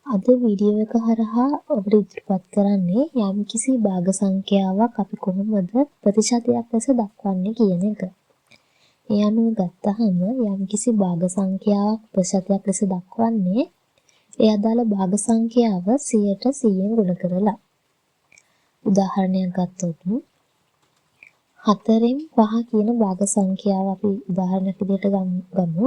අද වීඩියෝ එක හරහා ඔබට ඉදිරිපත් කරන්නේ යම්කිසි භාග සංඛ්‍යාවක් අපි කොහොමද ප්‍රතිශතයක් ලෙස දක්වන්නේ කියන එක. ඒ අනුව ගත්තහම යම්කිසි භාග සංඛ්‍යාවක් ප්‍රතිශතයක් ලෙස දක්වන්නේ ඒ අදාළ භාග සංඛ්‍යාව 100ට 100ෙන් ගුණ කරලා. උදාහරණයක් ගත්තොත් 4න් 5 කියන භාග සංඛ්‍යාව අපි උදාහරණයක් විදිහට ගමු.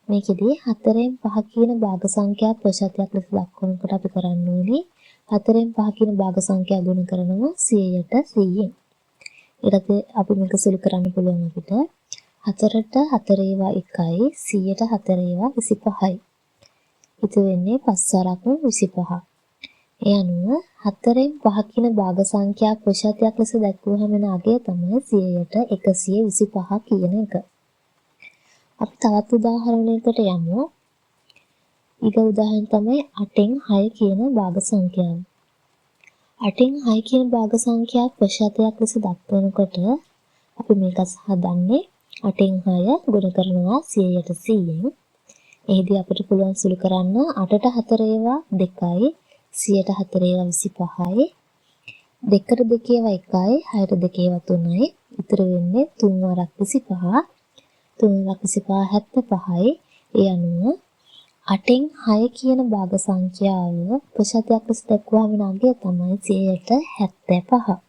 මේකෙදී 4න් 5 කියන භාග සංඛ්‍යා ප්‍රතිශතයක් ලෙස දක්වනකොට අපි කරන්න ඕනේ 4න් 5 කියන භාග සංඛ්‍යා ගුණ කරනවා 100ට 100ෙන්. ඊට අපි මේක සුළු කරන්න පුළුවන් අපිට 4ට 4 ඒවා 1යි 100ට 4 ඒවා 25යි. ඉතින් වෙන්නේ 5 වරක් 25. ඒ අනුව 4න් 5 කියන භාග සංඛ්‍යා ප්‍රතිශතයක් ලෙස දක්වුවහම එන අගය තමයි 100ට 125 කියන එක. අපි තවත් උදාහරණයකට යමු. ඊට උදාහරණ තමයි 8න් 6 කියන භාග සංඛ්‍යාව. 8න් 6 කියන භාග සංඛ්‍යා ප්‍රතිශතයක් ලෙස දක්වනකොට අපි මේක හදන්නේ 8න් 6 ගුණ කරනවා 100ට 100ෙන්. එහිදී අපිට පුළුවන් සුළු කරන්න 8ට 4 ඒවා 2යි 100ට 4 ඒවා 25යි 2ට 2 ඒවා 1යි 6ට 2 ඒවා 3යි ඉතුරු වෙන්නේ 3 වරක් 25 3 වරක් 25 75යි. ඒ අනුව 8න් 6 කියන භාග සංඛ්‍යාව ප්‍රතිශතයක් ලෙස දක්වුවාම අගය තමයි 100ට 75.